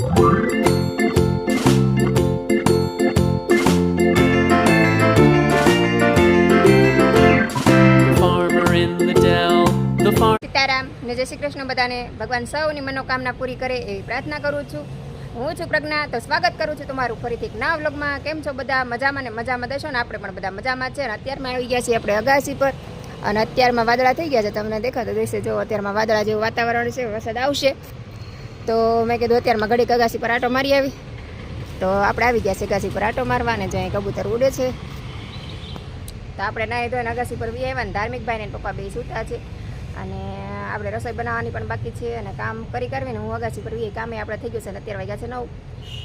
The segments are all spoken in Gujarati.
સીતારામ ને જય શ્રી કૃષ્ણ. બધાને ભગવાન સૌની મનોકામના પૂરી કરે એવી પ્રાર્થના કરું છું. હું છું પ્રજ્ઞા, તો સ્વાગત કરું છું તમારું ફરીથી એક નવા વ્લોગમાં. કેમ છો બધા? મજામાં ને મજામાં દેશો ને? આપણે પણ બધા મજામાં છે. અને અત્યારમાં આવી ગયા છીએ આપણે અગાસી પર, અને અત્યારમાં વાદળા થઈ ગયા છે. તમને દેખાતો દેશે, જો અત્યારમાં વાદળા જેવું વાતાવરણ છે, વરસાદ આવશે. તો મેં કીધું અત્યારમાં ઘડીક અગાસી પર આટો મારી આવી. તો આપણે આવી ગયા છે અગાસી પર આટો મારવા, અને જ્યાં કબૂતર ઉડે છે. તો આપણે નાહી ધોઈને અગાસી પર બી આવ્યા ને ધાર્મિક ભાઈને પપ્પા બે સૂતા છે. અને આપણે રસોઈ બનાવવાની પણ બાકી છે, અને કામ કરવીને હું અગાસી પર કામે આપણે થઈ ગયું છે. અને 11 વાગ્યા છે 9.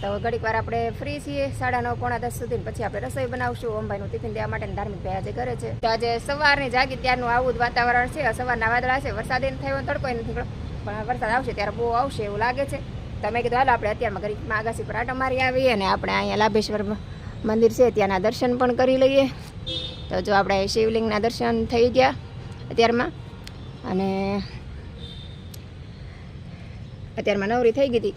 તો ઘડીક વાર આપણે ફ્રી છીએ 9:30 પોણા 10 સુધી. પછી આપણે રસોઈ બનાવશું ઓમભાઈનું ટિફિન દેવા માટે. ધાર્મિક ભાઈ આજે ઘરે છે. તો આજે સવારની જાગી ત્યારનું આવું જ વાતાવરણ છે. સવારના વાદળા છે, વરસાદ એને થયો તડકો નથી, પણ વરસાદ આવશે ત્યારે બહુ આવશે એવું લાગે છે. તો મેં કીધું હાલો આપણે અત્યારમાં ઘડીકમાં અગાસી પર આટો મારી આવીએ, અને આપણે અહીંયા લાભેશ્વર મંદિર છે ત્યાંના દર્શન પણ કરી લઈએ. તો જો આપણે શિવલિંગના દર્શન થઈ ગયા અત્યારમાં, અને અત્યારમાં નવરી થઈ ગઈ હતી.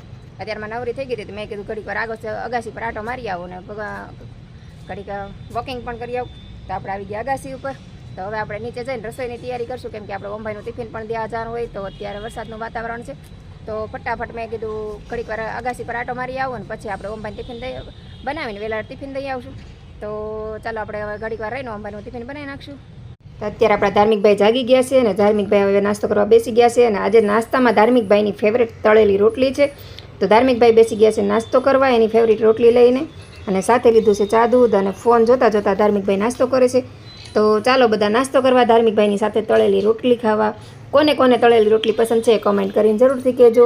તો મેં કીધું ઘડીક વાર અગાસી પર આટો મારી આવું ને ઘડીક વોકિંગ પણ કરી આવું. તો આપણે આવી ગયા અગાસી ઉપર. તો હવે આપણે નીચે જઈને રસોઈની તૈયારી કરશું, કેમ કે આપણે ઓમભાઈનું ટિફિન પણ દેવા જવાનું હોય. તો અત્યારે વરસાદનું વાતાવરણ છે, તો ફટાફટ મેં કીધું ઘડીક વાર અગાસી પર આટો મારી આવું, ને પછી આપણે ઓમભાઈને ટિફિન બનાવીને વહેલા ટિફિન દઈ આવશું. તો ચાલો આપણે હવે ઘડીક વાર રહીને ઓમભાઈનું ટિફિન બનાવી નાખશું. તો અત્યારે આપણા ધાર્મિકભાઈ જાગી ગયા છે, અને ધાર્મિકભાઈ હવે નાસ્તો કરવા બેસી ગયા છે. અને આજે નાસ્તામાં ધાર્મિકભાઈની ફેવરેટ તળેલી રોટલી છે. તો ધાર્મિકભાઈ બેસી ગયા છે નાસ્તો કરવા એની ફેવરેટ રોટલી લઈને, અને સાથે લીધું છે ચા દૂધ. અને ફોન જોતા ધાર્મિકભાઈ નાસ્તો કરે છે. તો ચાલો બધા નાસ્તો કરવા, ધાર્મિકભાઈની સાથે તળેલી રોટલી ખાવા. કોને કોને તળેલી રોટલી પસંદ છે કોમેન્ટ કરીને જરૂરથી કહેજો.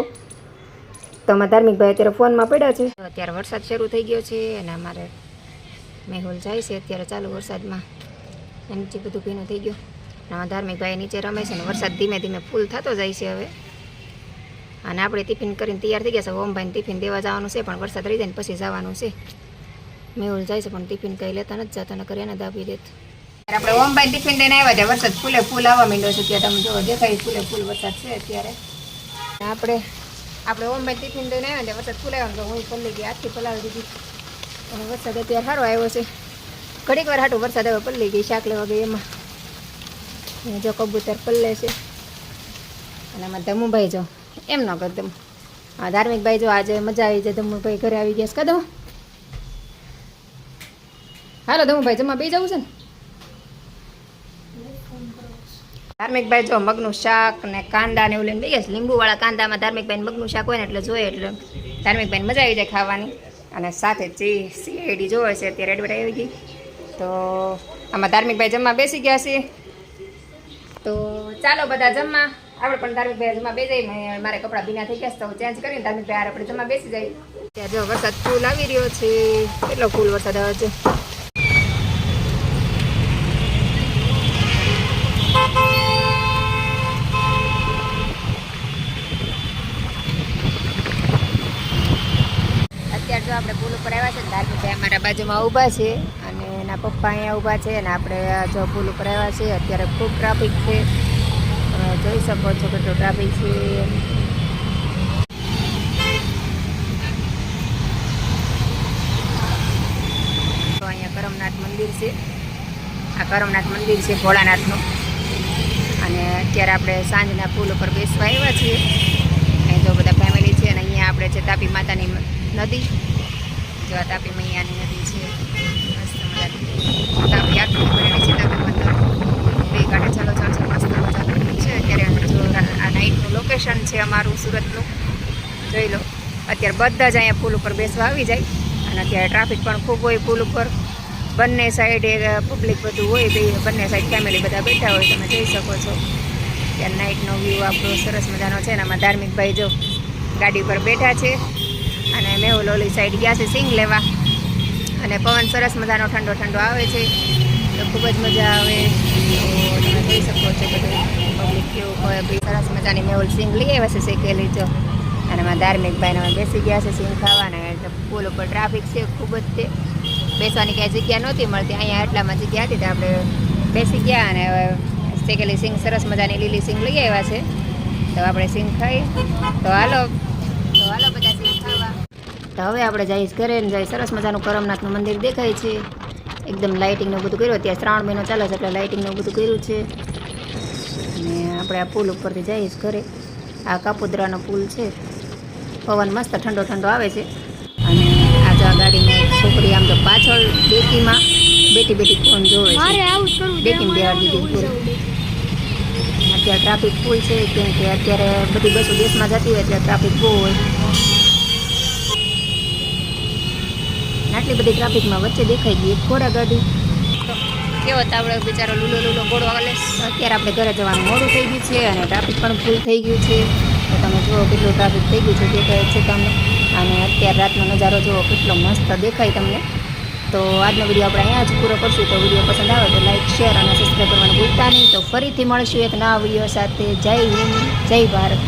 તો અમારા ધાર્મિકભાઈ અત્યારે ફોનમાં પડ્યા છે. અત્યારે વરસાદ શરૂ થઈ ગયો છે, અને અમારે મેહુલ જાય છે અત્યારે ચાલુ વરસાદમાં. નીચે બધું ભીનું થઈ ગયું. અને ધાર્મિકભાઈ નીચે રમે છે, ને વરસાદ ધીમે ધીમે ફૂલ થતો જાય છે હવે. અને આપણે ટિફિન કરીને તૈયાર થઈ ગયા છે. ઓમભાઈને ટિફિન દેવા જવાનું છે, પણ વરસાદ રહી જાય ને પછી જવાનું છે. મેહુલ જાય છે, પણ ટિફિન કંઈ લેતા નથી જતા, નકર એને દાબી દેત. આપણે ઓમભાઈ ટિફિન લઈને આવ્યા છે. વરસાદ ફૂલ આવવા માંડ્યો છે. ત્યાં તમે જો દેખાય ફૂલ વરસાદ છે અત્યારે. આપણે ઓમભાઈ ટિફિન લઈને આવ્યા છે. વરસાદ ફૂલ આવ્યો, તો હું પલ્લી ગઈ, હાથથી પલાવી દીધી. અને વરસાદ અત્યારે સારો આવ્યો છે. ઘડીક વાર હાટું વરસાદ હવે પલ્લી ગઈ, શાક લેવા ગઈ એમાં. જો કબૂતર પલ્લે છે. અને આમાં ધમુભાઈ જો એમ ન કરદમ. હા ધાર્મિકભાઈ જો આજે મજા આવી જાય. ધમુભાઈ ઘરે આવી ગયા છે. કદમ હાલો ધમુભાઈ જમવા બે જવું છે ને. ધાર્મિકભાઈ જો મગનું શાક ને કાંદા ને એવું લઈને બેસી ગયા. લીંબુવાળા કાંદામાં ધાર્મિકભાઈ મગનું શાક હોય ને એટલે જોઈએ, એટલે ધાર્મિકભાઈને મજા આવી જાય ખાવાની. અને સાથે સીઆઈડી જોવે છે અત્યારે એડવર્ટ આવી ગઈ. તો આમાં ધાર્મિકભાઈ જમવા બેસી ગયા છે. તો ચાલો બધા જમવા. આપણે પણ ધાર્મિકભાઈ જમવા બે જઈએ. મારે કપડાં ભીના થઈ ગયા, તો ચેન્જ કરીને ધાર્મિકભાઈ આપણે જમવા બેસી જાય. ત્યાં જો વરસાદ ફૂલ આવી રહ્યો છે. કેટલો ફૂલ વરસાદ આવે છે. અત્યારે જો આપણે પુલ ઉપર આવ્યા છે. ધાર્મિકભાઈ અમારા બાજુમાં ઊભા છે, અને એના પપ્પા અહીંયા ઊભા છે. અને આપણે જો પુલ ઉપર આવ્યા છે. અત્યારે ખૂબ ટ્રાફિક છે, જોઈ શકો છો કેટલો ટ્રાફિક છે. તો અહીંયા કરમનાથ મંદિર છે. આ કરમનાથ મંદિર છે ભોળાનાથનું. અને અત્યારે આપણે સાંજના પુલ ઉપર બેસવા આવ્યા છીએ. અહીં જો બધા ફેમિલી છે. અને અહીંયા આપણે છે તાપી માતાની નદી. જેવા તાપી મૈયાની નદી છે. મસ્ત મજાની તાપી આટલી બનેલી છે. તાપી માતા બે કાંઠે ચાલો ચાલ છે. મસ્ત મજાની છે. અત્યારે જો આ નાઇટનું લોકેશન છે અમારું સુરતનું, જોઈ લો. અત્યારે બધા જ અહીંયા પુલ ઉપર બેસવા આવી જાય. અને અત્યારે ટ્રાફિક પણ ખૂબ હોય પુલ ઉપર. બંને સાઈડે પબ્લિક બધું હોય, બંને સાઈડ ફેમિલી બધા બેઠા હોય. તમે જોઈ શકો છો. ત્યારે નાઇટનો વ્યૂ આપણો સરસ મજાનો છે. ને આમાં ધાર્મિકભાઈ જો ગાડી પર બેઠા છે. અને મેહુલ ઓલી સાઈડ ગયા છે સિંગ લેવા. અને પવન સરસ મજાનો ઠંડો ઠંડો આવે છે, તો ખૂબ જ મજા આવે. તો તમે જોઈ શકો છો બધું પબ્લિક કેવું હોય. સરસ મજાની મેહુલ સિંગ લઈ આવ્યા છે શેકેલી જો. અને એમાં ધાર્મિકભાઈને અમે બેસી ગયા છે સિંગ ખાવાના. એટલે પુલ ઉપર ટ્રાફિક છે ખૂબ જ તે. બેસવાની કાંઈ જગ્યા નહોતી મળતી. અહીંયા એટલામાં જગ્યા હતી, તો આપણે બેસી ગયા. અને હવે શેકેલી સિંગ સરસ મજાની લીલી સિંગ લઈ આવ્યા છે. તો આપણે સિંગ ખાઈ. તો હાલો બધા સિંગ ખાવા. તો હવે આપણે જઈશ ઘરે ને જાય સરસ મજાનું કરમનાથનું મંદિર દેખાય છે. એકદમ લાઇટિંગનું બધું કર્યું. અત્યારે શ્રાવણ મહિનો ચાલે છે એટલે લાઇટિંગનું બધું કર્યું છે. અને આપણે આ પુલ ઉપરથી જઈશ ઘરે. આ કાપોદ્રાનો પુલ છે. પવન મસ્ત ઠંડો ઠંડો આવે છે. અને આ જો આ ગાડીમાં એક છોકરી આમ તો પાછળ ડેકીમાં બેઠી બેઠી ફોન જોવે છે. ડેકીમાં બેહાડી દીધી પૂરી. અત્યારે ટ્રાફિક ફૂલ છે કેમ કે અત્યારે બધી બસો દેશમાં જતી હોય એટલે ટ્રાફિક બહુ હોય. આટલી બધી ટ્રાફિકમાં વચ્ચે દેખાઈ ગઈ એક ઘોડા ગાડી. કેવો તાવડો બિચારો લૂલો લૂલો ઘોડો હાલે. અત્યારે આપણે ઘરે જવાનું મોડું થઈ ગયું છે અને ટ્રાફિક પણ ફૂલ થઈ ગયું છે. તો તમે જુઓ કેટલું ટ્રાફિક થઈ ગયું છે દેખાય છે તમને. અને અત્યારે રાતનો નજારો જુઓ કેટલો મસ્ત દેખાય તમને. તો આજનો વિડીયો આપણે અહીંયા જ પૂરો કરશું. તો વિડીયો પસંદ આવે તો લાઈક શેર અને સબસ્ક્રાઈબ કરવાનું ભૂલતા નહીં. તો ફરીથી મળીશું એક નવા વિડીયો સાથે. જય હિન્દ, જય ભારત.